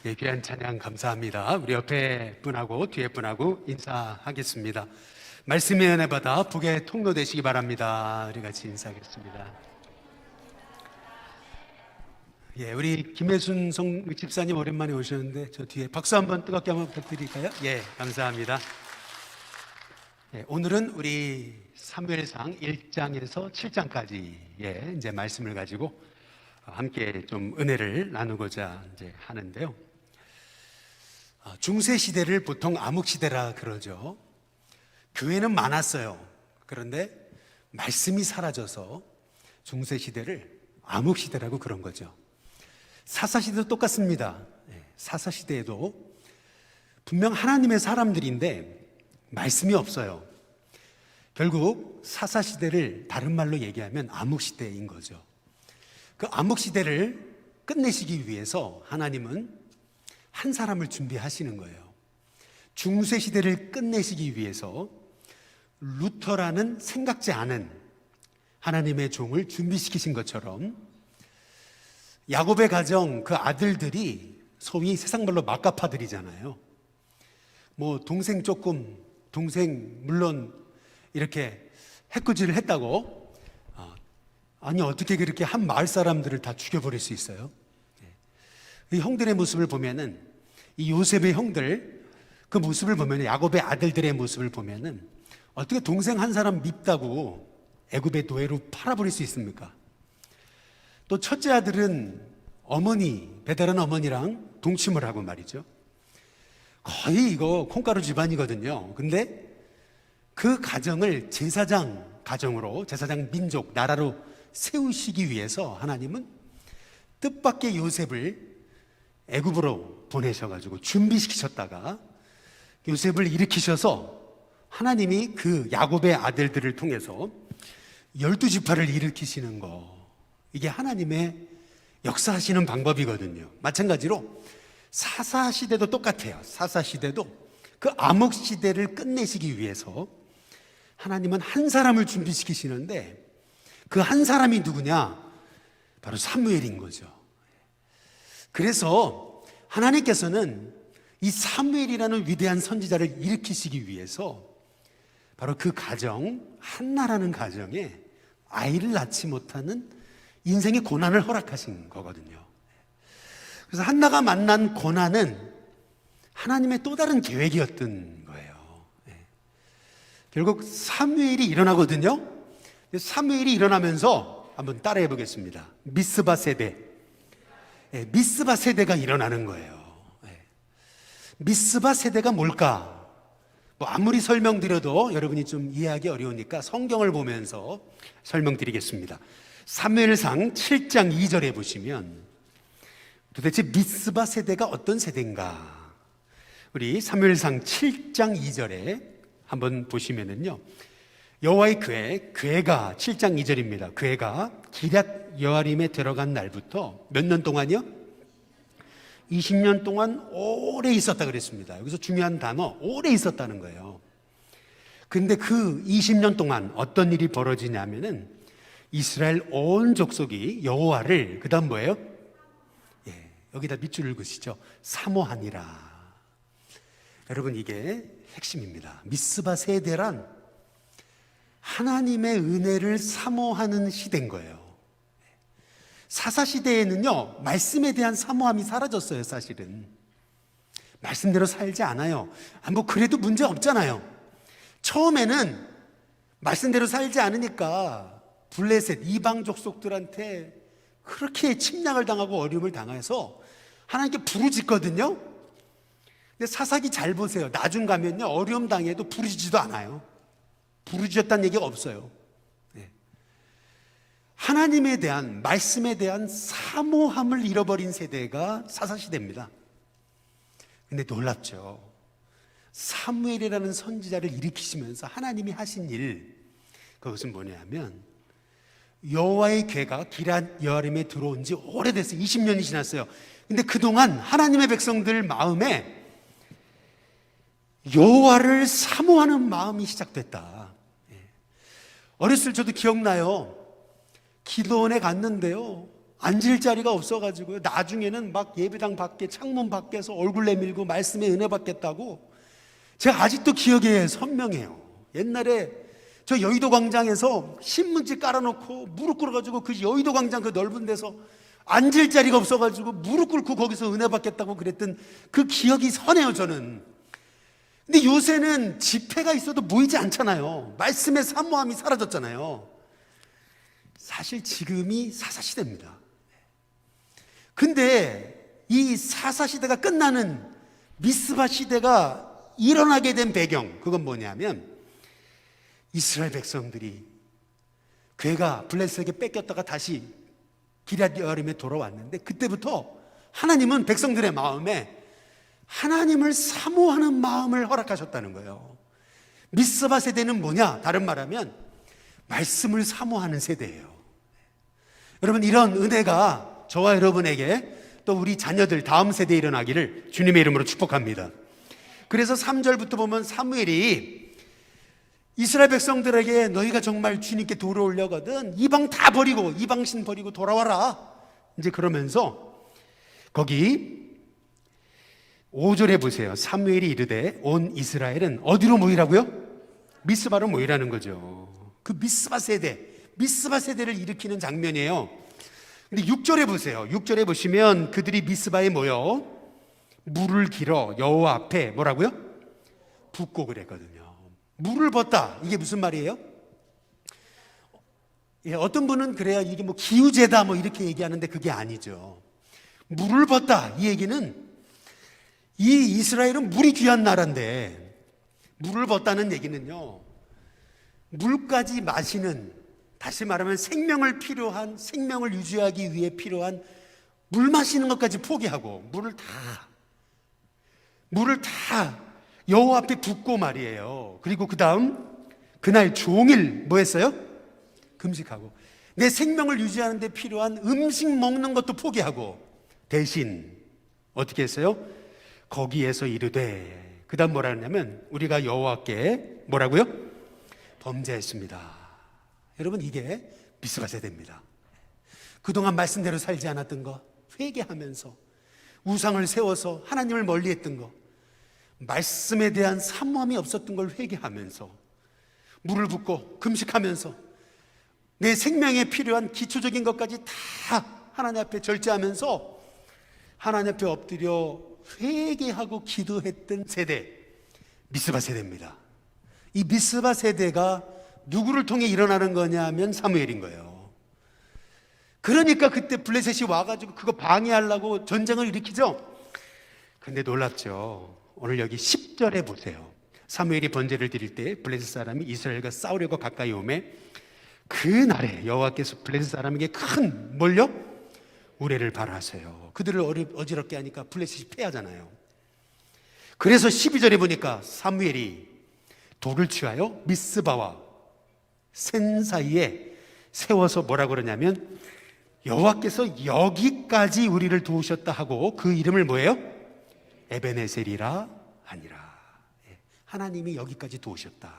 예, 귀한 찬양 감사합니다. 우리 옆에 분하고 뒤에 분하고 인사하겠습니다. 말씀의 은혜 받아 북의 통로 되시기 바랍니다. 우리 같이 인사하겠습니다. 예, 우리 김혜순 집사님 오랜만에 오셨는데 저 뒤에 박수 한번 뜨겁게 한번 부탁드릴까요? 예, 감사합니다. 예, 오늘은 우리 사무엘상 1장에서 7장까지 이제 말씀을 가지고 함께 좀 은혜를 나누고자 이제 하는데요. 중세 시대를 보통 암흑 시대라 그러죠. 교회는 많았어요. 그런데 말씀이 사라져서 중세 시대를 암흑 시대라고 그런 거죠. 사사 시대도 똑같습니다. 사사 시대에도 분명 하나님의 사람들인데 말씀이 없어요. 결국 사사 시대를 다른 말로 얘기하면 암흑 시대인 거죠. 그 암흑 시대를 끝내시기 위해서 하나님은 한 사람을 준비하시는 거예요. 중세 시대를 끝내시기 위해서 루터라는 생각지 않은 하나님의 종을 준비시키신 것처럼 야곱의 가정 그 아들들이 소위 세상말로 막가파들이잖아요. 뭐 동생 물론 이렇게 해꾸지를 했다고 아니 어떻게 그렇게 한 마을 사람들을 다 죽여버릴 수 있어요? 이 형들의 모습을 보면은 이 요셉의 형들 그 모습을 보면 야곱의 아들들의 모습을 보면은 어떻게 동생 한 사람 밉다고 애굽의 노예로 팔아버릴 수 있습니까? 또 첫째 아들은 배달한 어머니랑 동침을 하고 말이죠. 거의 이거 콩가루 집안이거든요. 근데 그 가정을 제사장 민족, 나라로 세우시기 위해서 하나님은 뜻밖의 요셉을 애굽으로 보내셔가지고 준비시키셨다가 요셉을 일으키셔서 하나님이 그 야곱의 아들들을 통해서 12지파를 일으키시는 거, 이게 하나님의 역사하시는 방법이거든요. 마찬가지로 사사시대도 똑같아요. 사사시대도 그 암흑 시대를 끝내시기 위해서 하나님은 한 사람을 준비시키시는데 그 한 사람이 누구냐? 바로 사무엘인 거죠. 그래서 하나님께서는 이 사무엘이라는 위대한 선지자를 일으키시기 위해서 바로 그 가정, 한나라는 가정에 아이를 낳지 못하는 인생의 고난을 허락하신 거거든요. 그래서 한나가 만난 고난은 하나님의 또 다른 계획이었던 거예요. 결국 사무엘이 일어나거든요. 사무엘이 일어나면서 한번 따라해 보겠습니다. 미스바 세대가 일어나는 거예요. 미스바 세대가 뭘까? 뭐 아무리 설명드려도 여러분이 좀 이해하기 어려우니까 성경을 보면서 설명드리겠습니다. 사무엘상 7장 2절에 보시면 도대체 미스바 세대가 어떤 세대인가? 우리 사무엘상 7장 2절에 한번 보시면은요, 여호와의 궤가 7장 2절입니다. 궤가 기럇 여아림에 들어간 날부터 몇 년 동안이요? 20년 동안 오래 있었다 그랬습니다. 여기서 중요한 단어, 오래 있었다는 거예요. 근데 그 20년 동안 어떤 일이 벌어지냐면은 이스라엘 온 족속이 여호와를, 그 다음 뭐예요? 여기다 밑줄을 그으시죠. 사모하니라. 여러분, 이게 핵심입니다. 미스바 세대란 하나님의 은혜를 사모하는 시대인 거예요. 사사시대에는요, 말씀에 대한 사모함이 사라졌어요. 사실은 말씀대로 살지 않아요. 뭐 그래도 문제 없잖아요. 처음에는 말씀대로 살지 않으니까 블레셋 이방 족속들한테 그렇게 침략을 당하고 어려움을 당해서 하나님께 부르짖거든요. 근데 사사기 잘 보세요. 나중 가면요, 어려움 당해도 부르짖지도 않아요. 부르짖었다는 얘기가 없어요. 하나님에 대한, 말씀에 대한 사모함을 잃어버린 세대가 사사시대입니다. 근데 놀랍죠. 사무엘이라는 선지자를 일으키시면서 하나님이 하신 일, 그것은 뭐냐면 여호와의 궤가 기럇 여아림에 들어온 지 오래됐어요. 20년이 지났어요. 근데 그동안 하나님의 백성들 마음에 여호와를 사모하는 마음이 시작됐다. 어렸을 때 저도 기억나요. 기도원에 갔는데요, 앉을 자리가 없어가지고요. 나중에는 막 예배당 밖에 창문 밖에서 얼굴 내밀고 말씀에 은혜 받겠다고. 제가 아직도 기억에 선명해요. 옛날에 저 여의도 광장에서 신문지 깔아놓고 무릎 꿇어가지고 그 여의도 광장 그 넓은 데서 앉을 자리가 없어가지고 무릎 꿇고 거기서 은혜 받겠다고 그랬던 그 기억이 선해요, 저는. 근데 요새는 집회가 있어도 모이지 않잖아요. 말씀의 사모함이 사라졌잖아요. 사실 지금이 사사시대입니다. 근데 이 사사시대가 끝나는 미스바 시대가 일어나게 된 배경, 그건 뭐냐면 이스라엘 백성들이 괴가 블레셋에게 뺏겼다가 다시 기럇 여아림에 돌아왔는데, 그때부터 하나님은 백성들의 마음에 하나님을 사모하는 마음을 허락하셨다는 거예요. 미스바 세대는 뭐냐? 다른 말하면 말씀을 사모하는 세대예요. 여러분, 이런 은혜가 저와 여러분에게 또 우리 자녀들 다음 세대에 일어나기를 주님의 이름으로 축복합니다. 그래서 3절부터 보면 사무엘이 이스라엘 백성들에게 너희가 정말 주님께 돌아오려거든 이방 다 버리고 이방신 버리고 돌아와라, 이제 그러면서 거기 5절에 보세요. 사무엘이 이르되 온 이스라엘은 어디로 모이라고요? 미스바로 모이라는 거죠. 그 미스바 세대를 일으키는 장면이에요. 근데 6절에 보세요. 6절에 보시면 그들이 미스바에 모여 물을 길어 여호와 앞에 뭐라고요? 붓고 그랬거든요. 물을 붓다, 이게 무슨 말이에요? 예, 어떤 분은 그래야 이게 뭐 기우제다 뭐 이렇게 얘기하는데 그게 아니죠. 물을 붓다, 이 얘기는 이 이스라엘은 물이 귀한 나라인데 물을 붓다는 얘기는요, 물까지 마시는, 다시 말하면 생명을 유지하기 위해 필요한 물 마시는 것까지 포기하고 물을 다 여호와 앞에 붓고 말이에요. 그리고 그 다음 그날 종일 뭐 했어요? 금식하고 내 생명을 유지하는 데 필요한 음식 먹는 것도 포기하고 대신 어떻게 했어요? 거기에서 이르되, 그 다음 뭐라 했냐면 우리가 여호와께 뭐라고요? 범죄했습니다. 여러분, 이게 미스바 세대입니다. 그동안 말씀대로 살지 않았던 거 회개하면서 우상을 세워서 하나님을 멀리했던 거, 말씀에 대한 사모함이 없었던 걸 회개하면서 물을 붓고 금식하면서 내 생명에 필요한 기초적인 것까지 다 하나님 앞에 절제하면서 하나님 앞에 엎드려 회개하고 기도했던 세대, 미스바 세대입니다. 이 미스바 세대가 누구를 통해 일어나는 거냐 하면 사무엘인 거예요. 그러니까 그때 블레셋이 와가지고 그거 방해하려고 전쟁을 일으키죠. 근데 놀랍죠. 오늘 여기 10절에 보세요. 사무엘이 번제를 드릴 때 블레셋 사람이 이스라엘과 싸우려고 가까이 오매 그날에 여호와께서 블레셋 사람에게 큰 뭘요? 우레를 발하세요. 그들을 어지럽게 하니까 블레셋이 패하잖아요. 그래서 12절에 보니까 사무엘이 돌을 취하여 미스바와 센 사이에 세워서 뭐라고 그러냐면 여호와께서 여기까지 우리를 도우셨다 하고 그 이름을 뭐예요? 에베네셀이라 하니라. 하나님이 여기까지 도우셨다.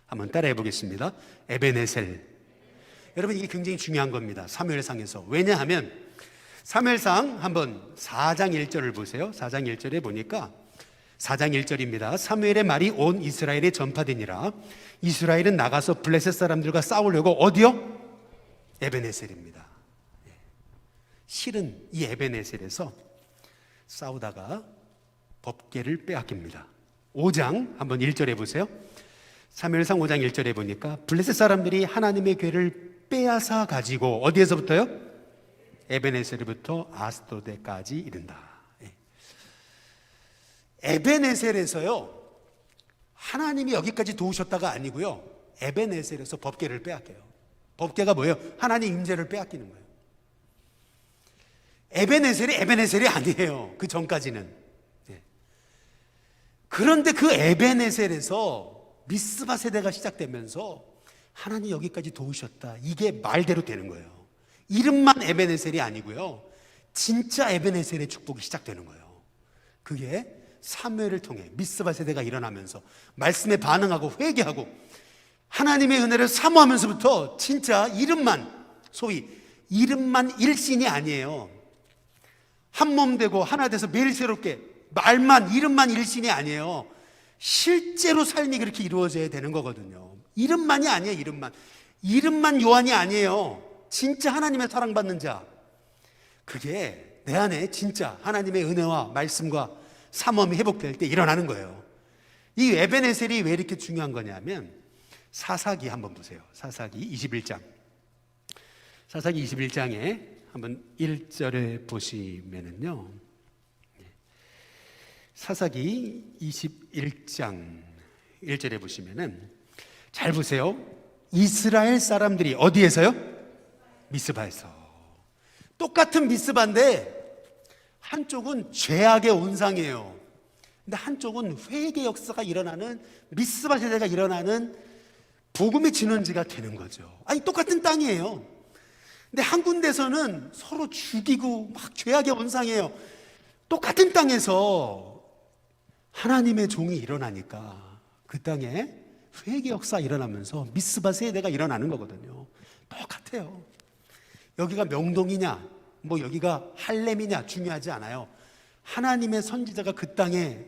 한번 따라해 보겠습니다. 에베네셀. 여러분, 이게 굉장히 중요한 겁니다. 사무엘상에서. 왜냐하면 사무엘상 한번 4장 1절을 보세요. 4장 1절에 보니까 4장 1절입니다. 사무엘의 말이 온 이스라엘에 전파되니라. 이스라엘은 나가서 블레셋 사람들과 싸우려고 어디요? 에베네셀입니다. 실은 이 에베네셀에서 싸우다가 법궤를 빼앗깁니다. 5장 한번 1절에 보세요. 사무엘상 5장 1절에 보니까 블레셋 사람들이 하나님의 궤를 빼앗아 가지고 어디에서부터요? 에베네셀부터 아스도데까지 이른다. 에베네셀에서요, 하나님이 여기까지 도우셨다가 아니고요, 에베네셀에서 법궤를 빼앗겨요. 법궤가 뭐예요? 하나님 임재를 빼앗기는 거예요. 에베네셀이 아니에요. 그 전까지는. 그런데 그 에베네셀에서 미스바 세대가 시작되면서 하나님 여기까지 도우셨다, 이게 말대로 되는 거예요. 이름만 에베네셀이 아니고요, 진짜 에베네셀의 축복이 시작되는 거예요. 그게 사무엘을 통해 미스바 세대가 일어나면서 말씀에 반응하고 회개하고 하나님의 은혜를 사모하면서부터 진짜 이름만, 소위 이름만 일신이 아니에요. 한 몸 되고 하나 돼서 매일 새롭게 말만 이름만 일신이 아니에요. 실제로 삶이 그렇게 이루어져야 되는 거거든요. 이름만이 아니에요. 이름만 요한이 아니에요. 진짜 하나님의 사랑받는 자, 그게 내 안에 진짜 하나님의 은혜와 말씀과 삼엄이 회복될 때 일어나는 거예요. 이 에베네셀이 왜 이렇게 중요한 거냐면 사사기 한번 보세요. 사사기 21장. 사사기 21장에 한번 1절에 보시면은요, 사사기 21장 1절에 보시면은 잘 보세요. 이스라엘 사람들이 어디에서요? 미스바에서. 똑같은 미스바인데 한쪽은 죄악의 온상이에요. 근데 한쪽은 회개 역사가 일어나는, 미스바 세대가 일어나는 복음의 진원지가 되는 거죠. 아니 똑같은 땅이에요. 근데 한 군데서는 서로 죽이고 막 죄악의 온상이에요. 똑같은 땅에서 하나님의 종이 일어나니까 그 땅에 회개 역사 일어나면서 미스바 세대가 일어나는 거거든요. 똑같아요. 여기가 명동이냐 뭐 여기가 할렘이냐 중요하지 않아요. 하나님의 선지자가 그 땅에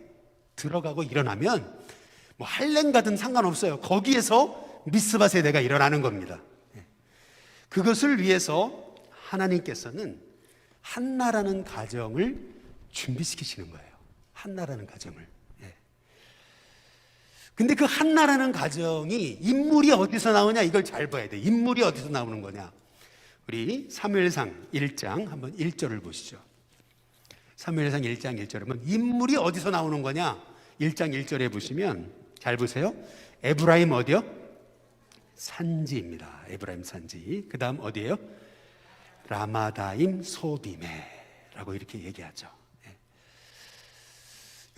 들어가고 일어나면 뭐 할렘 가든 상관없어요. 거기에서 미스바 세대가 일어나는 겁니다. 그것을 위해서 하나님께서는 한나라는 가정을 준비시키시는 거예요. 한나라는 가정을. 근데 그 한나라는 가정이 인물이 어디서 나오냐, 이걸 잘 봐야 돼. 인물이 어디서 나오는 거냐. 우리 사무엘상 1장 한번 1절을 보시죠. 사무엘상 1장 1절에 보면 인물이 어디서 나오는 거냐. 1장 1절에 보시면 잘 보세요. 에브라임 어디요? 산지입니다. 에브라임 산지. 그 다음 어디예요? 라마다임 소비메라고 이렇게 얘기하죠.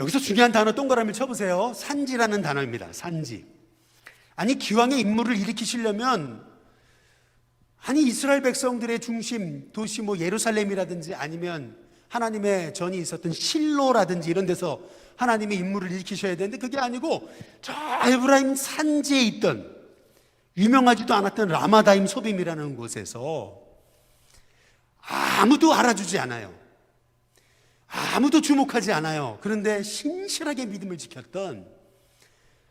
여기서 중요한 단어 동그라미를 쳐보세요. 산지라는 단어입니다. 산지. 아니 기왕에 인물을 일으키시려면 아니 이스라엘 백성들의 중심 도시 뭐 예루살렘이라든지 아니면 하나님의 전이 있었던 실로라든지 이런 데서 하나님의 인물을 일으키셔야 되는데 그게 아니고 저 에브라임 산지에 있던 유명하지도 않았던 라마다임 소빔이라는 곳에서 아무도 알아주지 않아요. 아무도 주목하지 않아요. 그런데 신실하게 믿음을 지켰던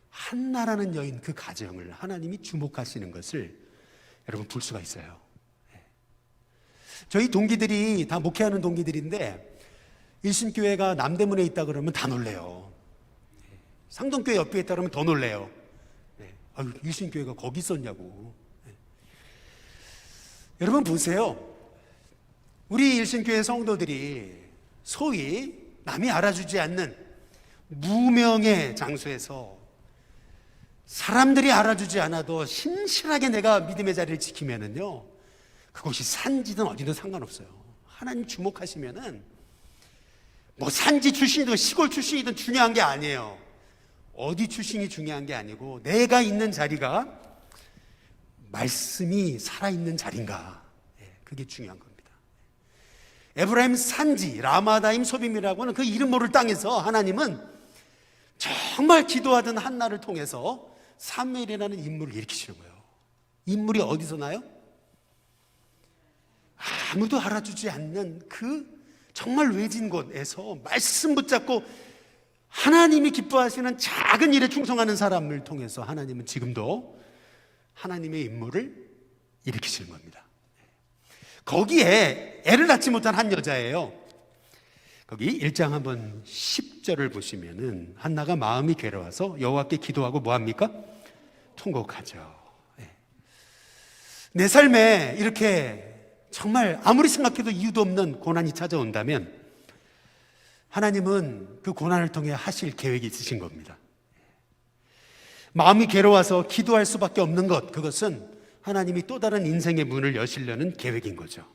한나라는 여인, 그 가정을 하나님이 주목하시는 것을 여러분 볼 수가 있어요. 저희 동기들이 다 목회하는 동기들인데 일신교회가 남대문에 있다 그러면 다 놀래요. 상동교회 옆에 있다 그러면 더 놀래요. 아유, 일신교회가 거기 있었냐고. 여러분 보세요. 우리 일신교회 성도들이 소위 남이 알아주지 않는 무명의 장소에서 사람들이 알아주지 않아도 신실하게 내가 믿음의 자리를 지키면은요, 그곳이 산지든 어디든 상관없어요. 하나님 주목하시면은 뭐 산지 출신이든 시골 출신이든 중요한 게 아니에요. 어디 출신이 중요한 게 아니고 내가 있는 자리가 말씀이 살아있는 자리인가, 그게 중요한 겁니다. 에브라임 산지 라마다임 소빔이라고 하는 그 이름 모를 땅에서 하나님은 정말 기도하던 한나를 통해서 사무엘이라는 인물을 일으키시는 거예요. 인물이 어디서 나요? 아무도 알아주지 않는 그 정말 외진 곳에서 말씀 붙잡고 하나님이 기뻐하시는 작은 일에 충성하는 사람을 통해서 하나님은 지금도 하나님의 인물을 일으키시는 겁니다. 거기에 애를 낳지 못한 한 여자예요. 거기 1장 한번 10절을 보시면은 한나가 마음이 괴로워서 여호와께 기도하고 뭐합니까? 통곡하죠. 내 삶에 이렇게 정말 아무리 생각해도 이유도 없는 고난이 찾아온다면 하나님은 그 고난을 통해 하실 계획이 있으신 겁니다. 마음이 괴로워서 기도할 수밖에 없는 것, 그것은 하나님이 또 다른 인생의 문을 여시려는 계획인 거죠.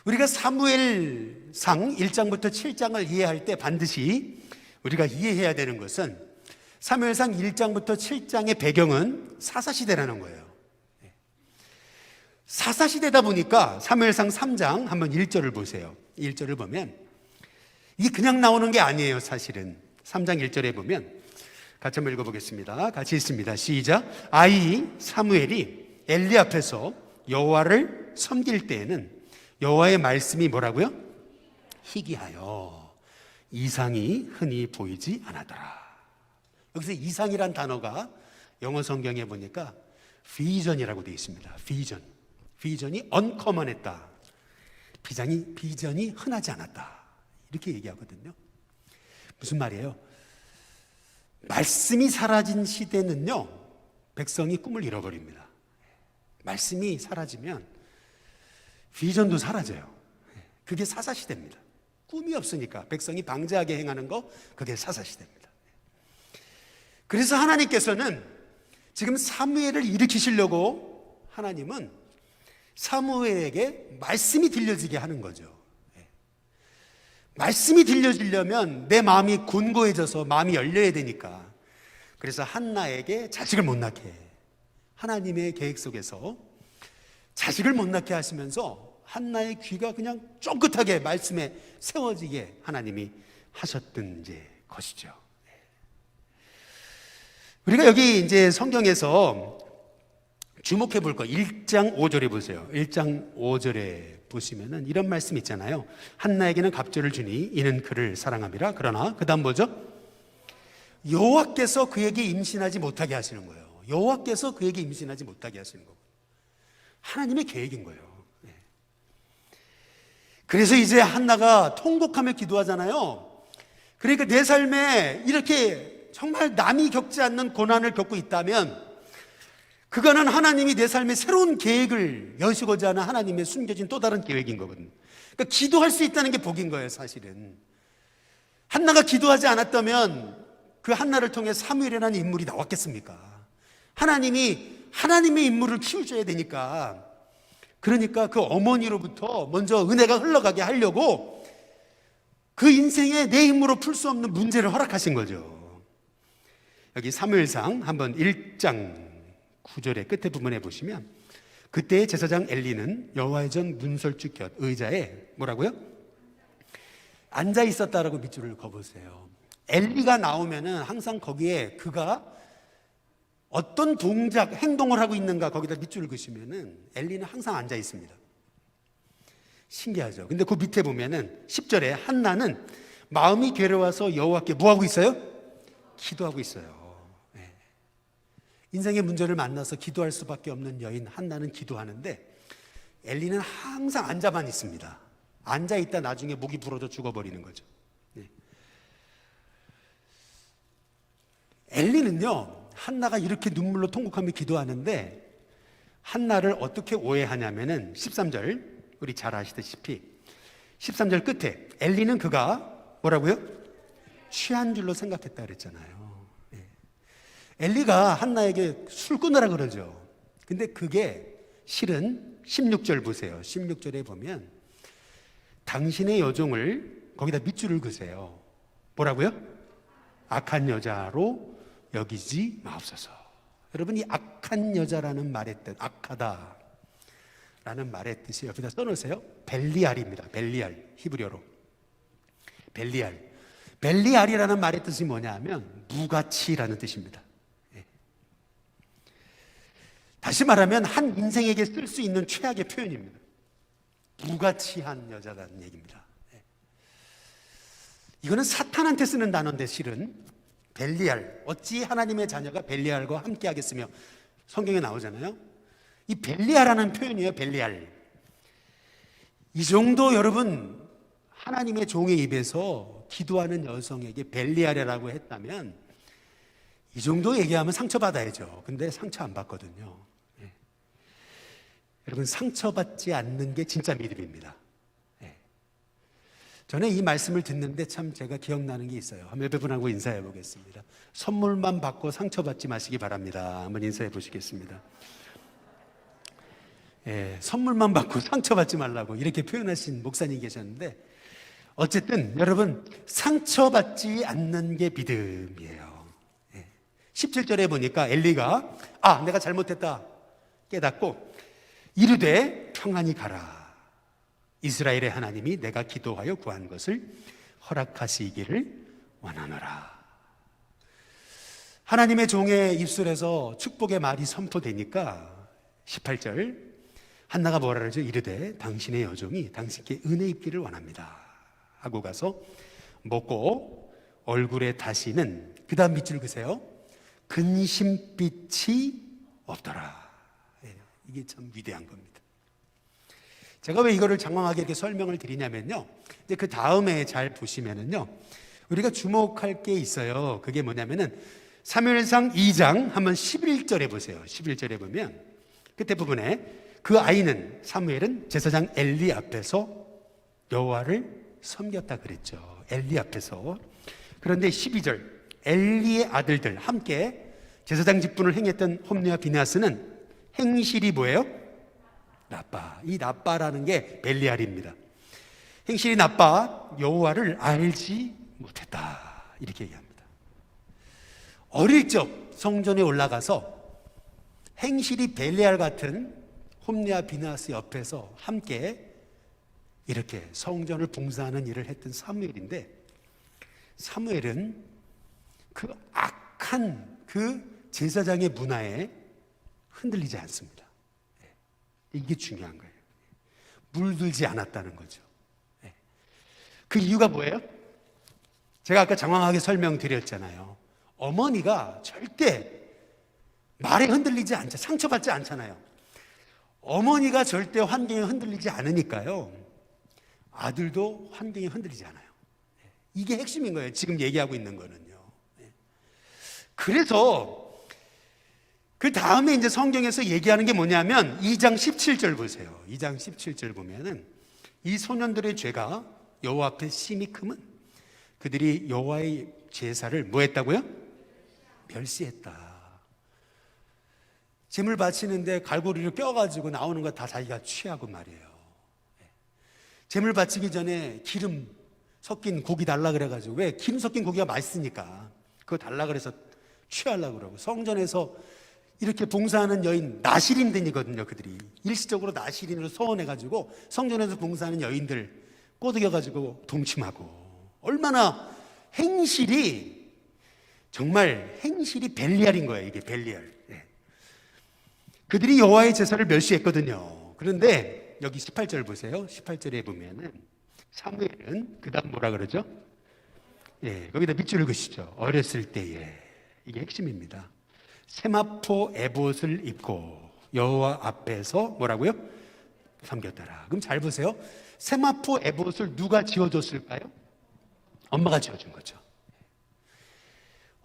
우리가 사무엘상 1장부터 7장을 이해할 때 반드시 우리가 이해해야 되는 것은 사무엘상 1장부터 7장의 배경은 사사시대라는 거예요. 사사시대다 보니까 사무엘상 3장 한번 1절을 보세요. 1절을 보면 이게 그냥 나오는 게 아니에요. 사실은 3장 1절에 보면 같이 한번 읽어보겠습니다. 같이 읽습니다. 시작. 아이 사무엘이 엘리 앞에서 여호와를 섬길 때에는 여호와의 말씀이 뭐라고요? 희귀하여 이상이 흔히 보이지 않았더라. 여기서 이상이란 단어가 영어 성경에 보니까 비전이라고 되어 있습니다. 비전이 언커먼했다. 비전이 흔하지 않았다. 이렇게 얘기하거든요. 무슨 말이에요? 말씀이 사라진 시대는요, 백성이 꿈을 잃어버립니다. 말씀이 사라지면 비전도 사라져요. 그게 사사시대입니다. 꿈이 없으니까 백성이 방자하게 행하는 거, 그게 사사시대입니다. 그래서 하나님께서는 지금 사무엘을 일으키시려고 하나님은 사무엘에게 말씀이 들려지게 하는 거죠. 말씀이 들려지려면 내 마음이 곤고해져서 마음이 열려야 되니까, 그래서 한나에게 자식을 못 낳게, 하나님의 계획 속에서 자식을 못 낳게 하시면서 한나의 귀가 그냥 쫑긋하게 말씀에 세워지게 하나님이 하셨던 것이죠. 우리가 여기 이제 성경에서 주목해 볼 거 1장 5절에 보세요. 1장 5절에 보시면은 이런 말씀 있잖아요. 한나에게는 갑절을 주니 이는 그를 사랑함이라. 그러나 그다음 뭐죠? 여호와께서 그에게 임신하지 못하게 하시는 거예요. 여호와께서 그에게 임신하지 못하게 하시는 거고, 하나님의 계획인 거예요. 그래서 이제 한나가 통곡하며 기도하잖아요. 그러니까 내 삶에 이렇게 정말 남이 겪지 않는 고난을 겪고 있다면 그거는 하나님이 내 삶에 새로운 계획을 여시고자 하는 하나님의 숨겨진 또 다른 계획인 거거든요. 그러니까 기도할 수 있다는 게 복인 거예요, 사실은. 한나가 기도하지 않았다면 그 한나를 통해 사무엘이라는 인물이 나왔겠습니까? 하나님이 하나님의 인물을 키워줘야 되니까, 그러니까 그 어머니로부터 먼저 은혜가 흘러가게 하려고 그 인생에 내 힘으로 풀 수 없는 문제를 허락하신 거죠. 여기 사무엘상 한번 1장 9절의 끝에 부분에 보시면, 그때 제사장 엘리는 여호와의 전 문설주 곁 의자에 뭐라고요? 앉아 있었다라고 밑줄을 그어보세요. 엘리가 나오면은 항상 거기에 그가 어떤 동작, 행동을 하고 있는가 거기다 밑줄을 그시면은 엘리는 항상 앉아 있습니다. 신기하죠. 근데 그 밑에 보면은 10절에 한나는 마음이 괴로워서 여호와께 뭐 하고 있어요? 기도하고 있어요. 인생의 문제를 만나서 기도할 수밖에 없는 여인 한나는 기도하는데, 엘리는 항상 앉아만 있습니다. 앉아 있다 나중에 목이 부러져 죽어버리는 거죠. 엘리는요, 한나가 이렇게 눈물로 통곡하며 기도하는데 한나를 어떻게 오해하냐면은 13절, 우리 잘 아시다시피 13절 끝에 엘리는 그가 뭐라고요? 취한 줄로 생각했다 그랬잖아요. 엘리가 한나에게 술 끊으라 그러죠. 근데 그게 실은 16절 보세요. 16절에 보면 당신의 여종을 거기다 밑줄을 그세요. 뭐라고요? 악한 여자로 여기지 마옵소서. 여러분, 이 악한 여자라는 말의 뜻, 악하다 라는 말의 뜻이 여기다 써놓으세요. 벨리알입니다. 벨리알, 히브리어로 벨리알이라는 말의 뜻이 뭐냐 하면 무가치라는 뜻입니다. 다시 말하면 한 인생에게 쓸 수 있는 최악의 표현입니다. 무가치한 여자라는 얘기입니다. 이거는 사탄한테 쓰는 단어인데 실은 벨리알, 어찌 하나님의 자녀가 벨리알과 함께 하겠으며 성경에 나오잖아요. 이 벨리알이라는 표현이에요. 벨리알. 이 정도 여러분 하나님의 종의 입에서 기도하는 여성에게 벨리알이라고 했다면 이 정도 얘기하면 상처받아야죠. 근데 상처 안 받거든요. 여러분, 상처받지 않는 게 진짜 믿음입니다. 저는 이 말씀을 듣는데 참 제가 기억나는 게 있어요. 몇 분하고 인사해 보겠습니다. 선물만 받고 상처받지 마시기 바랍니다. 한번 인사해 보시겠습니다. 선물만 받고 상처받지 말라고 이렇게 표현하신 목사님 계셨는데, 어쨌든 여러분, 상처받지 않는 게 믿음이에요. 17절에 보니까 엘리가 내가 잘못했다 깨닫고 이르되 평안히 가라. 이스라엘의 하나님이 내가 기도하여 구한 것을 허락하시기를 원하노라. 하나님의 종의 입술에서 축복의 말이 선포되니까 18절 한나가 뭐라 그러죠? 이르되 당신의 여종이 당신께 은혜 입기를 원합니다 하고 가서 먹고 얼굴에 다시는, 그 다음 밑줄 그세요, 근심빛이 없더라. 이게 참 위대한 겁니다. 제가 왜 이거를 장황하게 이렇게 설명을 드리냐면요, 이제 그 다음에 잘 보시면은요, 우리가 주목할 게 있어요. 그게 뭐냐면은 사무엘상 2장 한번 11절에 보세요. 11절에 보면 끝에 부분에 그 아이는, 사무엘은 제사장 엘리 앞에서 여호와를 섬겼다 그랬죠. 엘리 앞에서. 그런데 12절, 엘리의 아들들 함께 제사장 직분을 행했던 홈리와 비느하스는 행실이 뭐예요? 나빠. 이 나빠라는 게 벨리알입니다. 행실이 나빠 여호와를 알지 못했다, 이렇게 얘기합니다. 어릴 적 성전에 올라가서 행실이 벨리알 같은 홈리와 비느하스 옆에서 함께 이렇게 성전을 봉사하는 일을 했던 사무엘인데, 사무엘은 그 악한 그 제사장의 문화에 흔들리지 않습니다. 이게 중요한 거예요. 물들지 않았다는 거죠. 그 이유가 뭐예요? 제가 아까 장황하게 설명드렸잖아요. 어머니가 절대 말에 흔들리지 않죠. 상처받지 않잖아요. 어머니가 절대 환경에 흔들리지 않으니까요, 아들도 환경에 흔들리지 않아요. 이게 핵심인 거예요. 지금 얘기하고 있는 거는요. 그래서 그 다음에 이제 성경에서 얘기하는 게 뭐냐면 2장 17절 보세요. 2장 17절 보면은 이 소년들의 죄가 여호와 앞에 심히 크면 그들이 여호와의 제사를 뭐 했다고요? 멸시했다. 제물 바치는데 갈고리를 껴가지고 나오는 거 다 자기가 취하고 말이에요. 제물 바치기 전에 기름 섞인 고기 달라 그래가지고, 왜? 기름 섞인 고기가 맛있으니까 그거 달라 그래서 취하려고 그러고, 성전에서 이렇게 봉사하는 여인, 나시린들이거든요. 그들이 일시적으로 나시린으로 소원해가지고 성전에서 봉사하는 여인들 꼬드겨가지고 동침하고, 얼마나 행실이, 정말 행실이 벨리알인 거예요. 이게 벨리알. 그들이 여호와의 제사를 멸시했거든요. 그런데 여기 18절 보세요. 18절에 보면은 사무엘은 그 다음 뭐라 그러죠? 거기다 밑줄을 그시죠. 어렸을 때에, 이게 핵심입니다. 세마포 에봇을 입고 여호와 앞에서 뭐라고요? 섬겼더라. 그럼 잘 보세요. 세마포 에봇을 누가 지어줬을까요? 엄마가 지어준 거죠.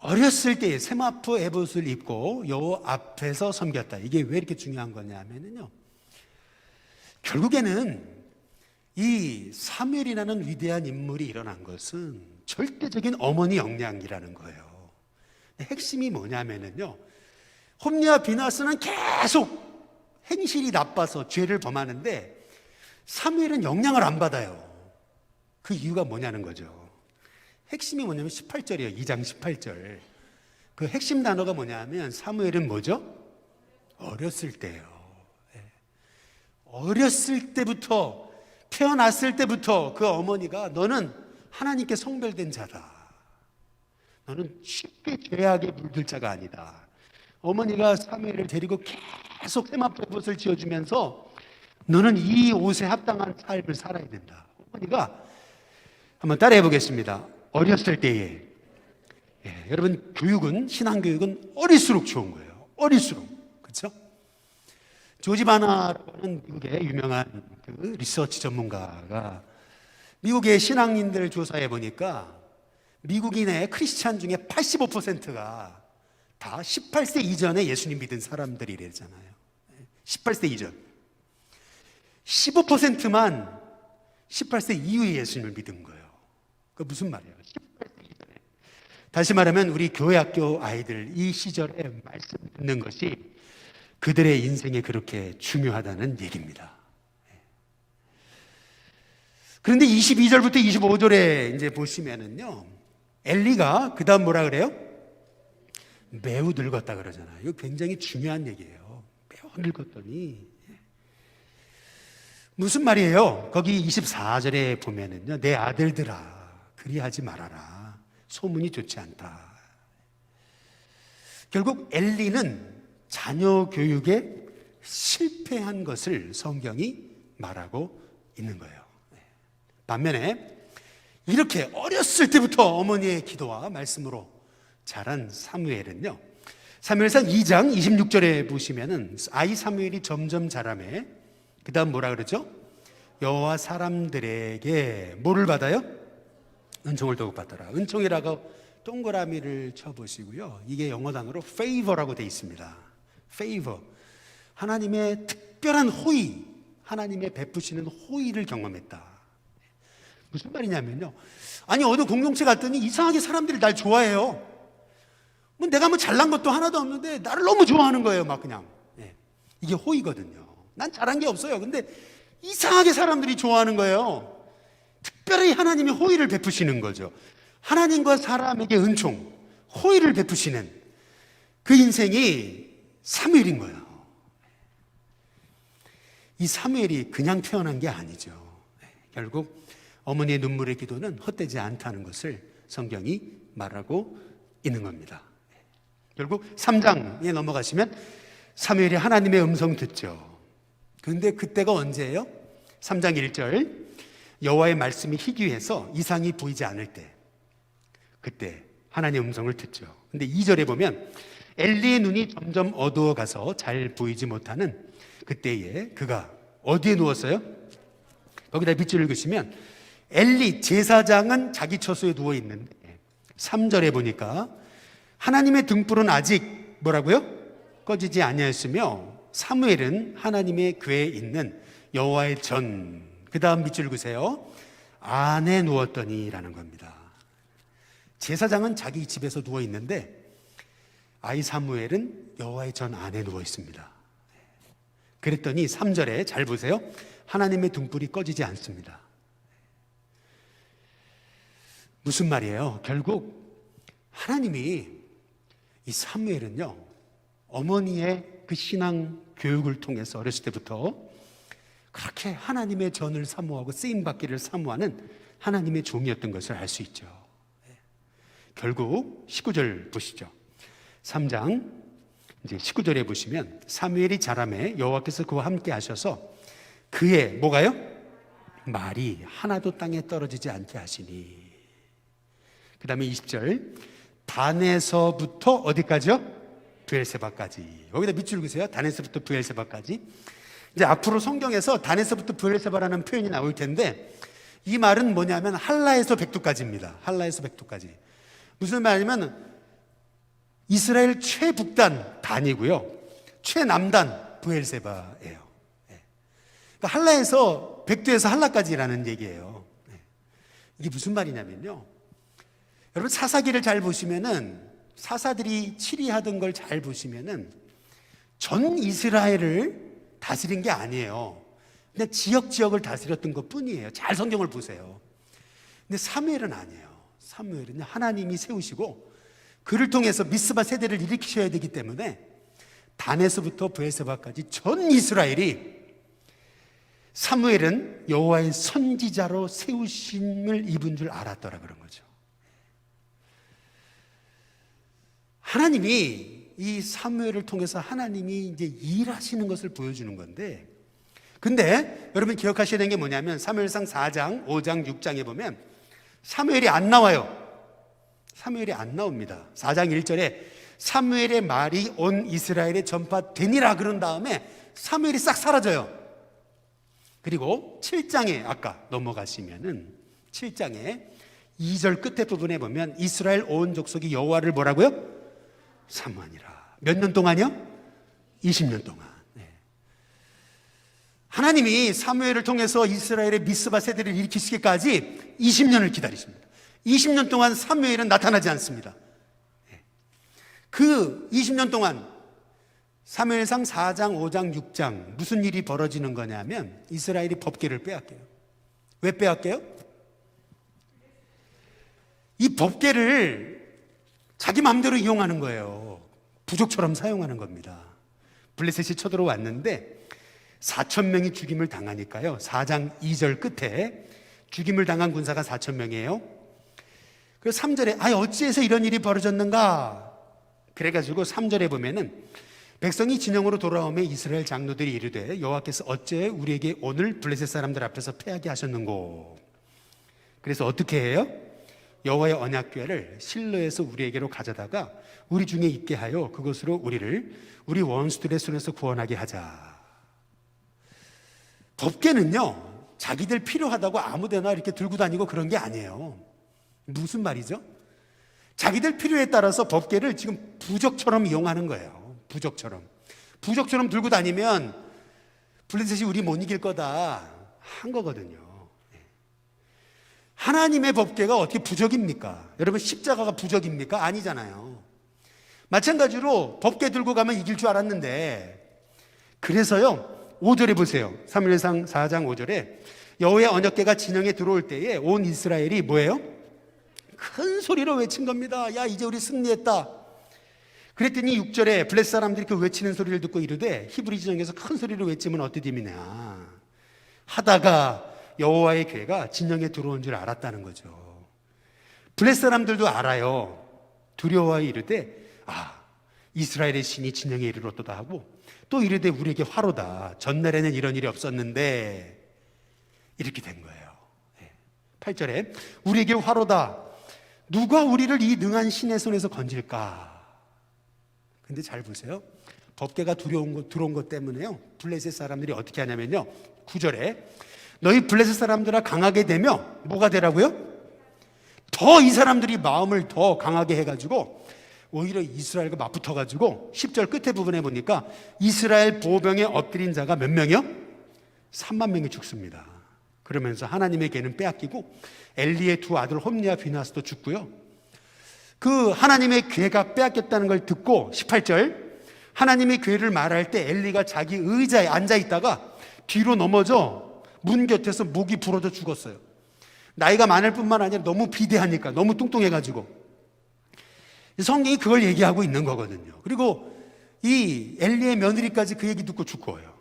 어렸을 때에 세마포 에봇을 입고 여호와 앞에서 섬겼다. 이게 왜 이렇게 중요한 거냐면요, 결국에는 이 사무엘이라는 위대한 인물이 일어난 것은 절대적인 어머니 역량이라는 거예요. 핵심이 뭐냐면요, 홈리와 비느하스는 계속 행실이 나빠서 죄를 범하는데 사무엘은 영향을 안 받아요. 그 이유가 뭐냐는 거죠. 핵심이 뭐냐면 18절이에요. 2장 18절. 그 핵심 단어가 뭐냐면 사무엘은 뭐죠? 어렸을 때예요. 어렸을 때부터, 태어났을 때부터 그 어머니가 너는 하나님께 성별된 자다. 너는 쉽게 죄악에 물들 자가 아니다. 어머니가 사무엘을 데리고 계속 세마포 에봇을 지어주면서 너는 이 옷에 합당한 삶을 살아야 된다. 어머니가, 한번 따라해 보겠습니다. 어렸을 때에, 여러분, 교육은, 신앙교육은 어릴수록 좋은 거예요. 어릴수록. 그렇죠? 조지 바나라고 하는 미국의 유명한 그 리서치 전문가가 미국의 신앙인들 조사해 보니까 미국인의 크리스찬 중에 85%가 다 18세 이전에 예수님 믿은 사람들이래잖아요. 18세 이전. 15%만 18세 이후에 예수님을 믿은 거예요. 그 무슨 말이에요? 18세 이전에. 다시 말하면 우리 교회 학교 아이들 이 시절에 말씀 듣는 것이 그들의 인생에 그렇게 중요하다는 얘기입니다. 그런데 22절부터 25절에 이제 보시면은요, 엘리가 그 다음 뭐라 그래요? 매우 늙었다 그러잖아요. 이거 굉장히 중요한 얘기예요. 매우 늙었더니. 무슨 말이에요? 거기 24절에 보면은요, 내 아들들아, 그리하지 말아라. 소문이 좋지 않다. 결국 엘리는 자녀 교육에 실패한 것을 성경이 말하고 있는 거예요. 반면에 이렇게 어렸을 때부터 어머니의 기도와 말씀으로 자란 사무엘은요, 사무엘상 2장 26절에 보시면은 아이 사무엘이 점점 자라매 그 다음 뭐라 그러죠? 여호와 사람들에게 뭐를 받아요? 은총을 더욱 받더라. 은총이라고 동그라미를 쳐보시고요, 이게 영어 단어로 favor라고 되어 있습니다. favor, 하나님의 특별한 호의, 하나님의 베푸시는 호의를 경험했다. 무슨 말이냐면요, 아니 어느 공동체 갔더니 이상하게 사람들이 날 좋아해요. 뭐 내가 뭐 잘난 것도 하나도 없는데 나를 너무 좋아하는 거예요. 막 그냥. 이게 호의거든요. 난 잘한 게 없어요. 근데 이상하게 사람들이 좋아하는 거예요. 특별히 하나님이 호의를 베푸시는 거죠. 하나님과 사람에게 은총, 호의를 베푸시는 그 인생이 사무엘인 거예요. 이 사무엘이 그냥 태어난 게 아니죠. 결국 어머니의 눈물의 기도는 헛되지 않다는 것을 성경이 말하고 있는 겁니다. 결국 3장에 넘어가시면 사무엘이 하나님의 음성 듣죠. 그런데 그때가 언제예요? 3장 1절, 여호와의 말씀이 희귀해서 이상이 보이지 않을 때, 그때 하나님의 음성을 듣죠. 근데 2절에 보면 엘리의 눈이 점점 어두워가서 잘 보이지 못하는 그때에 그가 어디에 누웠어요? 거기다 밑줄 읽으시면 엘리 제사장은 자기 처소에 누워 있는데 3절에 보니까 하나님의 등불은 아직 뭐라고요? 꺼지지 아니하였으며 사무엘은 하나님의 궤에 있는 여호와의 전, 그 다음 밑줄 그으세요, 안에 누웠더니라는 겁니다. 제사장은 자기 집에서 누워 있는데 아이 사무엘은 여호와의 전 안에 누워 있습니다. 그랬더니 3절에 잘 보세요, 하나님의 등불이 꺼지지 않습니다. 무슨 말이에요? 결국 하나님이 이 사무엘은요, 어머니의 그 신앙 교육을 통해서 어렸을 때부터 그렇게 하나님의 전을 사모하고 쓰임받기를 사모하는 하나님의 종이었던 것을 알 수 있죠. 결국 19절 보시죠. 3장 이제 19절에 보시면 사무엘이 자라매 여호와께서 그와 함께 하셔서 그의 뭐가요? 말이 하나도 땅에 떨어지지 않게 하시니. 그 다음에 20절, 단에서부터 어디까지요? 브엘세바까지. 여기다 밑줄 그으세요. 단에서부터 브엘세바까지. 이제 앞으로 성경에서 단에서부터 브엘세바라는 표현이 나올 텐데 이 말은 뭐냐면 할라에서 백두까지입니다. 할라에서 백두까지. 무슨 말이냐면 이스라엘 최북단 단이고요, 최남단 브엘세바예요. 그러니까 할라에서 백두에서 할라까지라는 얘기예요. 이게 무슨 말이냐면요, 여러분 사사기를 잘 보시면은, 사사들이 치리하던 걸 잘 보시면은 전 이스라엘을 다스린 게 아니에요. 그냥 지역을 다스렸던 것 뿐이에요. 잘 성경을 보세요. 근데 사무엘은 아니에요. 사무엘은 하나님이 세우시고 그를 통해서 미스바 세대를 일으키셔야 되기 때문에 단에서부터 브엘세바까지 전 이스라엘이 사무엘은 여호와의 선지자로 세우심을 입은 줄 알았더라 그런 거죠. 하나님이 이 사무엘을 통해서 하나님이 이제 일하시는 것을 보여주는 건데, 근데 여러분 기억하셔야 되는 게 뭐냐면 사무엘상 4장, 5장, 6장에 보면 사무엘이 안 나와요. 사무엘이 안 나옵니다. 4장 1절에 사무엘의 말이 온 이스라엘에 전파되니라 그런 다음에 사무엘이 싹 사라져요. 그리고 7장에 아까 넘어가시면은 7장에 2절 끝에 부분에 보면 이스라엘 온 족속이 여호와를 뭐라고요? 사모하니라. 몇 년 동안이요? 20년 동안. 하나님이 사무엘을 통해서 이스라엘의 미스바 세대를 일으키시기까지 20년을 기다리십니다. 20년 동안 사무엘은 나타나지 않습니다. 그 20년 동안 사무엘상 4장, 5장, 6장 무슨 일이 벌어지는 거냐면 이스라엘이 법궤를 빼앗겨요. 왜 빼앗겨요? 이 법궤를 자기 마음대로 이용하는 거예요. 부족처럼 사용하는 겁니다. 블레셋이 쳐들어왔는데 4,000명이 죽임을 당하니까요, 4장 2절 끝에 죽임을 당한 군사가 4,000명이에요. 그래서 3절에 어찌해서 이런 일이 벌어졌는가? 그래가지고 3절에 보면은 백성이 진영으로 돌아오매 이스라엘 장로들이 이르되 여호와께서 어째 우리에게 오늘 블레셋 사람들 앞에서 패하게 하셨는고. 그래서 어떻게 해요? 여호와의 언약궤를 실로에서 우리에게로 가져다가 우리 중에 있게 하여 그것으로 우리를 우리 원수들의 손에서 구원하게 하자. 법궤는요 자기들 필요하다고 아무데나 이렇게 들고 다니고 그런 게 아니에요. 무슨 말이죠? 자기들 필요에 따라서 법궤를 지금 부적처럼 이용하는 거예요. 부적처럼 들고 다니면 블레셋이 우리 못 이길 거다 한 거거든요. 하나님의 법궤가 어떻게 부적입니까? 여러분 십자가가 부적입니까? 아니잖아요. 마찬가지로 법궤 들고 가면 이길 줄 알았는데, 그래서요 5절에 보세요. 사무엘상 4장 5절에 여호와의 언약궤가 진영에 들어올 때에 온 이스라엘이 뭐예요? 큰 소리로 외친 겁니다. 야 이제 우리 승리했다. 그랬더니 6절에 블레셋 사람들이 그 외치는 소리를 듣고 이르되 히브리 진영에서 큰 소리로 외치면 어떠됨이냐 하다가 여호와의 궤가 진영에 들어온 줄 알았다는 거죠. 블레셋 사람들도 알아요. 두려워하여 이르되 이스라엘의 신이 진영에 이르렀도다 하고 또 이르되 우리에게 화로다. 전날에는 이런 일이 없었는데 이렇게 된 거예요. 8절에 우리에게 화로다. 누가 우리를 이 능한 신의 손에서 건질까? 근데 잘 보세요. 법궤가 들어온 것 때문에요 블레셋 사람들이 어떻게 하냐면요 9절에 너희 블레셋 사람들아 강하게 되며 뭐가 되라고요? 더 이 사람들이 마음을 더 강하게 해가지고 오히려 이스라엘과 맞붙어가지고 10절 끝에 부분에 보니까 이스라엘 보병에 엎드린 자가 몇 명이요? 3만 명이 죽습니다. 그러면서 하나님의 궤는 빼앗기고 엘리의 두 아들 홈리와 비나스도 죽고요. 그 하나님의 궤가 빼앗겼다는 걸 듣고 18절 하나님의 궤를 말할 때 엘리가 자기 의자에 앉아 있다가 뒤로 넘어져 문 곁에서 목이 부러져 죽었어요. 나이가 많을 뿐만 아니라 너무 비대하니까, 너무 뚱뚱해가지고. 성경이 그걸 얘기하고 있는 거거든요. 그리고 이 엘리의 며느리까지 그 얘기 듣고 죽고요.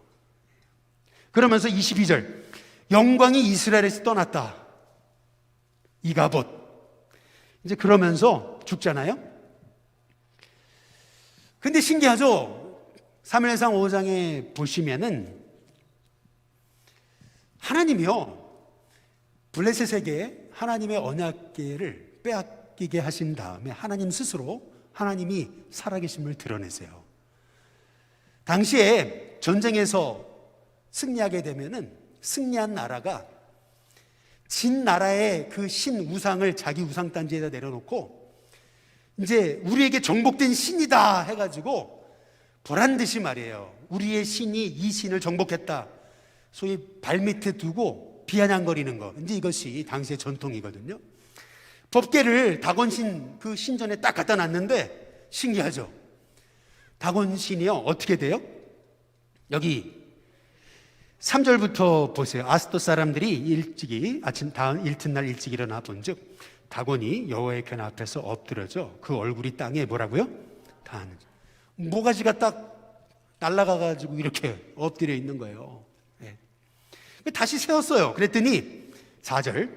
그러면서 22절 영광이 이스라엘에서 떠났다. 이가봇. 이제 그러면서 죽잖아요. 근데 신기하죠? 사무엘상 5장에 보시면은 하나님이요 블레셋에게 하나님의 언약궤를 빼앗기게 하신 다음에 하나님 스스로 하나님이 살아계심을 드러내세요. 당시에 전쟁에서 승리하게 되면은 승리한 나라가 진 나라의 그 신 우상을 자기 우상 단지에다 내려놓고 이제 우리에게 정복된 신이다 해가지고 보란듯이 말이에요. 우리의 신이 이 신을 정복했다. 소위 발밑에 두고 비아냥거리는 거. 이제 이것이 당시의 전통이거든요. 법궤를 다곤신 그 신전에 딱 갖다 놨는데 신기하죠. 다곤신이요 어떻게 돼요? 여기 3절부터 보세요. 아스도 사람들이 일찍이 다음 이튿날 일찍 일어나 본즉 다곤이 여호와의 궤 앞에서 엎드려져 그 얼굴이 땅에 뭐라고요? 닿는 모가지가 딱 날아가가지고 이렇게 엎드려 있는 거예요. 네. 다시 세웠어요. 그랬더니 4절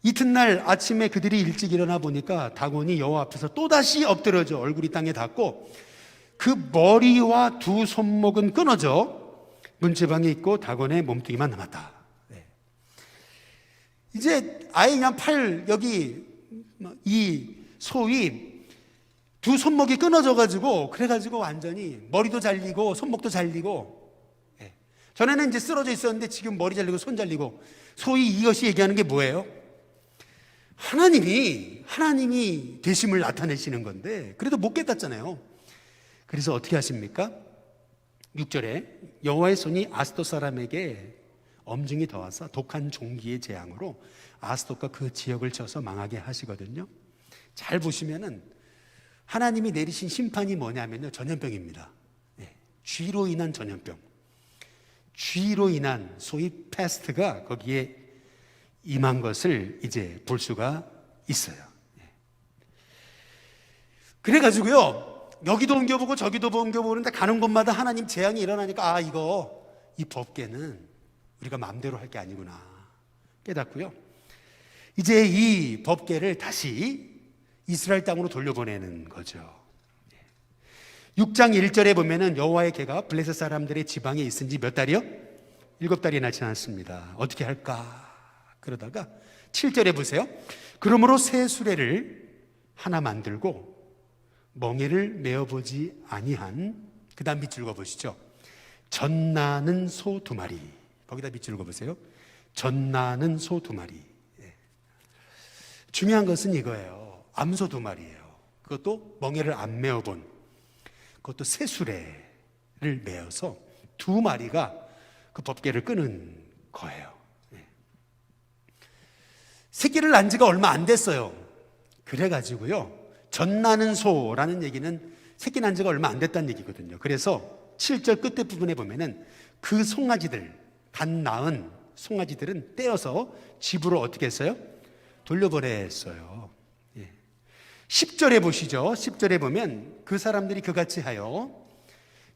이튿날 아침에 그들이 일찍 일어나 보니까 다곤이 여호와 앞에서 또다시 엎드려져 얼굴이 땅에 닿고 그 머리와 두 손목은 끊어져 문지방에 있고 다곤의 몸뚱이만 남았다. 네. 이제 아예 그냥 여기 이 소위 두 손목이 끊어져가지고 그래가지고 완전히 머리도 잘리고 손목도 잘리고. 네. 전에는 이제 쓰러져 있었는데 지금 머리 잘리고 손 잘리고. 소위 이것이 얘기하는 게 뭐예요? 하나님이 되심을 나타내시는 건데 그래도 못 깨닫잖아요. 그래서 어떻게 하십니까? 6절에 여호와의 손이 아스돗 사람에게 엄중히 더하사 독한 종기의 재앙으로 아스돗과 그 지역을 쳐서 망하게 하시거든요. 잘 보시면은 하나님이 내리신 심판이 뭐냐면요 전염병입니다. 네. 쥐로 인한 전염병, 쥐로 인한 소위 패스트가 거기에 임한 것을 이제 볼 수가 있어요. 네. 그래가지고요 여기도 옮겨보고 저기도 옮겨보는데 가는 곳마다 하나님 재앙이 일어나니까 이 법궤는 우리가 마음대로 할 게 아니구나 깨닫고요. 이제 이 법궤를 다시 이스라엘 땅으로 돌려보내는 거죠. 6장 1절에 보면은 여호와의 개가 블레셋 사람들의 지방에 있은 지 몇 달이요? 7달이나 지났습니다. 어떻게 할까? 그러다가 7절에 보세요. 그러므로 새 수레를 하나 만들고 멍에를 메어보지 아니한, 그 다음 밑줄 그어보시죠. 젖나는 소 2마리. 거기다 밑줄 그어보세요. 젖나는 소 2마리. 중요한 것은 이거예요. 암소 2마리예요. 그것도 멍에를 안 메어본, 그것도 새 수레를 메어서 2마리가 그 법궤를 끄는 거예요. 새끼를 낳은 지가 얼마 안 됐어요. 그래가지고요, 젖나는 소라는 얘기는 새끼 낳은 지가 얼마 안 됐다는 얘기거든요. 그래서 7절 끝에 부분에 보면은 그 송아지들, 갓 낳은 송아지들은 떼어서 집으로 어떻게 했어요? 돌려보냈어요. 10절에 보시죠. 10절에 보면 그 사람들이 그같이 하여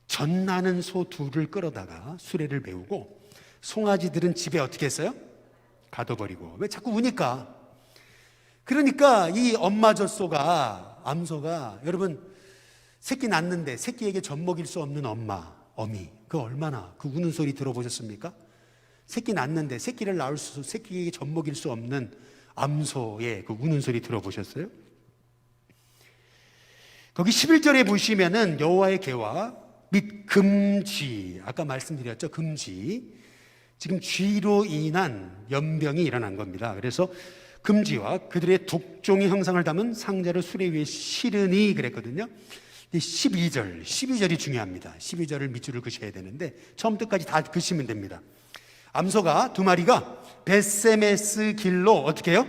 젖나는 소 2를 끌어다가 수레를 메우고 송아지들은 집에 어떻게 했어요? 가둬버리고. 왜 자꾸 우니까? 그러니까 이 엄마 젖소가, 암소가, 여러분 새끼 낳는데 새끼에게 젖 먹일 수 없는 엄마, 어미, 그 얼마나 그 우는 소리 들어보셨습니까? 새끼 낳는데 새끼에게 젖 먹일 수 없는 암소의 그 우는 소리 들어보셨어요? 거기 11절에 보시면은 여호와의 개와 및 금쥐, 아까 말씀드렸죠? 금쥐. 지금 쥐로 인한 연병이 일어난 겁니다. 그래서 금쥐와 그들의 독종의 형상을 담은 상자를 수레 위에 실으니 그랬거든요. 12절이 중요합니다. 12절을 밑줄을 그으셔야 되는데 처음부터 끝까지 다 그으시면 됩니다. 암소가 2마리가 벳세메스 길로 어떻게 해요?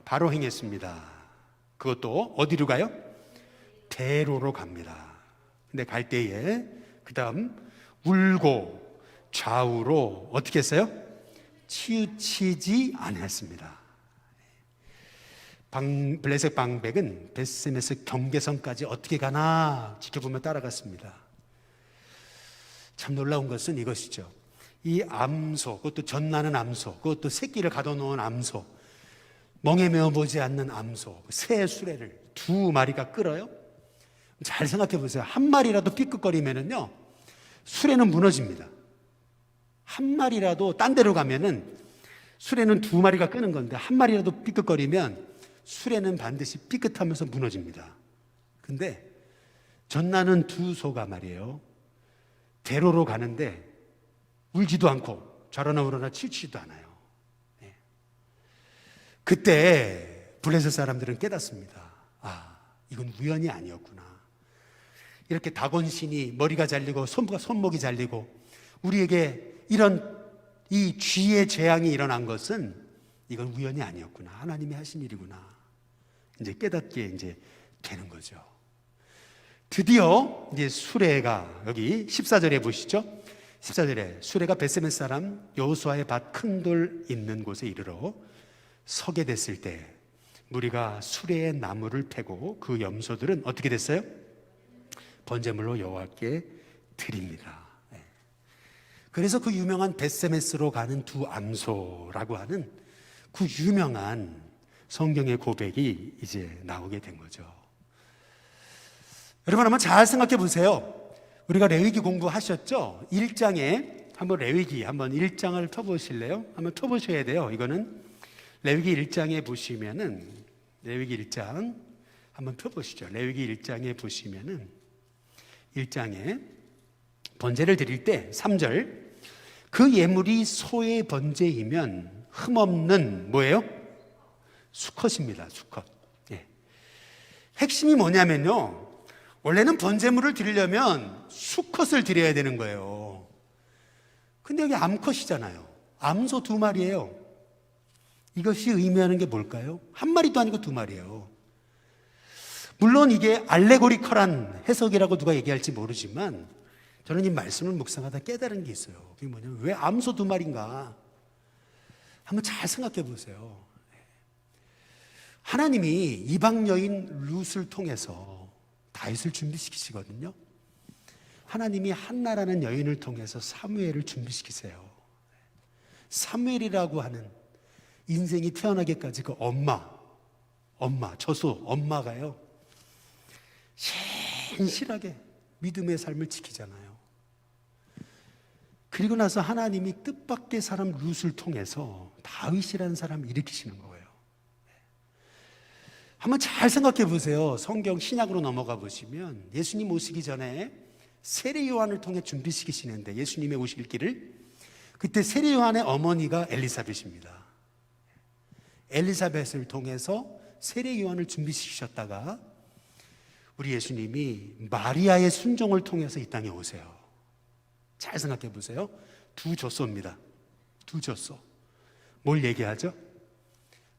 바로 행했습니다. 그것도 어디로 가요? 대로로 갑니다. 근데 갈 때에 그 다음 울고 좌우로 어떻게 했어요? 치우치지 않았습니다. 블레셋 방백은 벳세메스 경계선까지 어떻게 가나 지켜보며 따라갔습니다. 참 놀라운 것은 이것이죠. 이 암소, 그것도 젖나는 암소, 그것도 새끼를 가둬놓은 암소, 멍에 메어보지 않는 암소, 새 수레를 2마리가 끌어요. 잘 생각해 보세요. 한 마리라도 삐끗거리면은요, 수레는 무너집니다. 한 마리라도 딴 데로 가면은 수레는 2마리가 끄는 건데 한 마리라도 삐끗거리면 수레는 반드시 삐끗하면서 무너집니다. 근데 젖나는 2소가 말이에요, 대로로 가는데 울지도 않고 좌로나 우로나 치우치지도 않아요. 그때 블레셋 사람들은 깨닫습니다. 아, 이건 우연이 아니었구나. 이렇게 다곤신이 머리가 잘리고 손목이 잘리고 우리에게 이런 이 쥐의 재앙이 일어난 것은 이건 우연이 아니었구나. 하나님이 하신 일이구나. 이제 깨닫게 이제 되는 거죠. 드디어 이제 수레가, 여기 14절에 보시죠. 14절에 수레가 벳세메스 사람 여호수아의 밭 큰 돌 있는 곳에 이르러 서게 됐을 때 무리가 수레의 나무를 패고 그 염소들은 어떻게 됐어요? 번제물로 여호와께 드립니다. 그래서 그 유명한 벳세메스로 가는 2암소라고 하는 그 유명한 성경의 고백이 이제 나오게 된 거죠. 여러분 한번 잘 생각해 보세요. 우리가 레위기 공부하셨죠? 1장에 한번 레위기 한번 1장을 펴보실래요? 한번 펴보셔야 돼요. 이거는 레위기 1장에 보시면은, 레위기 1장 한번 펴보시죠. 레위기 1장에 보시면은 1장에 번제를 드릴 때 3절, 그 예물이 소의 번제이면 흠없는 뭐예요? 수컷입니다. 수컷. 예. 핵심이 뭐냐면요, 원래는 번제물을 드리려면 수컷을 드려야 되는 거예요. 근데 여기 암컷이잖아요. 암소 2마리예요. 이것이 의미하는 게 뭘까요? 한 마리도 아니고 2마리예요. 물론 이게 알레고리컬한 해석이라고 누가 얘기할지 모르지만 저는 이 말씀을 묵상하다 깨달은 게 있어요. 그게 뭐냐면 왜 암소 2마리인가? 한번 잘 생각해 보세요. 하나님이 이방 여인 룻을 통해서 다윗을 준비시키시거든요. 하나님이 한나라는 여인을 통해서 사무엘을 준비시키세요. 사무엘이라고 하는 인생이 태어나기까지 그 엄마가요, 신실하게 믿음의 삶을 지키잖아요. 그리고 나서 하나님이 뜻밖의 사람 룻을 통해서 다윗이라는 사람을 일으키시는 거예요. 한번 잘 생각해 보세요. 성경 신약으로 넘어가 보시면 예수님 오시기 전에 세례 요한을 통해 준비시키시는데, 예수님의 오실 길을, 그때 세례 요한의 어머니가 엘리사벳입니다. 엘리사벳을 통해서 세례 요한을 준비시키셨다가 우리 예수님이 마리아의 순종을 통해서 이 땅에 오세요. 잘 생각해 보세요. 두 젖소입니다. 두 젖소. 뭘 얘기하죠?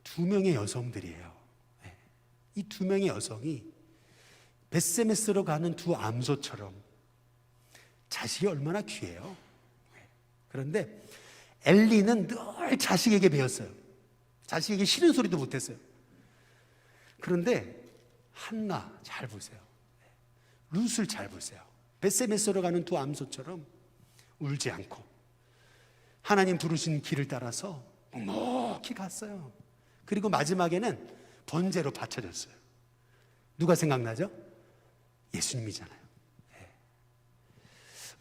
두 명의 여성들이에요. 이 두 명의 여성이 벳세메스로 가는 두 암소처럼, 자식이 얼마나 귀해요. 그런데 엘리는 늘 자식에게 배웠어요. 자식에게 싫은 소리도 못했어요. 그런데 한나 잘 보세요. 룻을 잘 보세요. 벳세메스로 가는 두 암소처럼 울지 않고 하나님 부르신 길을 따라서 묵묵히 갔어요. 그리고 마지막에는 번제로 바쳐졌어요. 누가 생각나죠? 예수님이잖아요.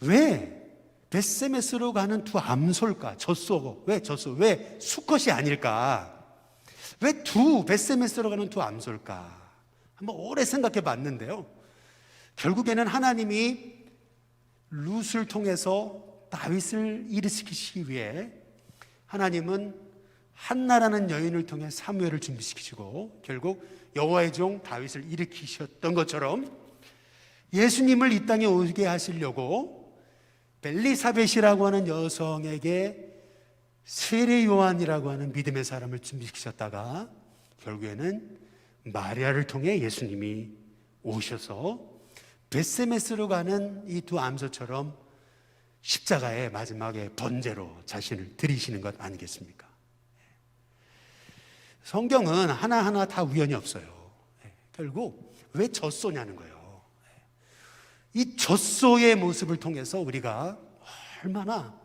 왜 벳세메스로 가는 두 암소일까? 젖소고. 왜 젖소? 왜 수컷이 아닐까? 왜 두 벳세메스로 가는 두 암소일까? 한번 오래 생각해 봤는데요, 결국에는 하나님이 룻을 통해서 다윗을 일으키시기 위해 하나님은 한나라는 여인을 통해 사무엘을 준비시키시고 결국 여호와의 종 다윗을 일으키셨던 것처럼 예수님을 이 땅에 오게 하시려고 엘리사벳이라고 하는 여성에게 세례 요한이라고 하는 믿음의 사람을 준비시키셨다가 결국에는 마리아를 통해 예수님이 오셔서 벳세메스로 가는 이 두 암소처럼 십자가의 마지막에 번제로 자신을 드리시는 것 아니겠습니까? 성경은 하나하나 다 우연이 없어요. 결국 왜 젖소냐는 거예요. 이 젖소의 모습을 통해서 우리가 얼마나,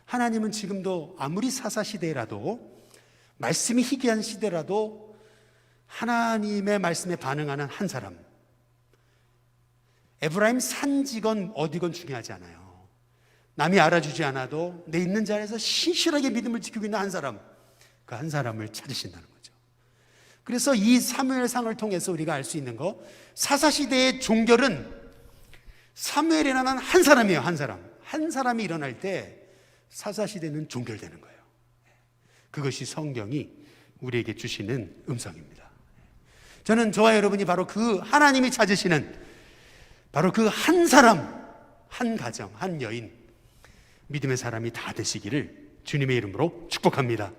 하나님은 지금도 아무리 사사시대라도, 말씀이 희귀한 시대라도 하나님의 말씀에 반응하는 한 사람, 에브라임 산지건 어디건 중요하지 않아요. 남이 알아주지 않아도 내 있는 자리에서 신실하게 믿음을 지키고 있는 한 사람, 그 한 사람을 찾으신다는 거죠. 그래서 이 사무엘상을 통해서 우리가 알 수 있는 거, 사사시대의 종결은 사무엘이라는 한 사람이에요. 한 사람이 일어날 때 사사시대는 종결되는 거예요. 그것이 성경이 우리에게 주시는 음성입니다. 저는 저와 여러분이 바로 그 하나님이 찾으시는 바로 그 한 사람, 한 가정, 한 여인, 믿음의 사람이 다 되시기를 주님의 이름으로 축복합니다.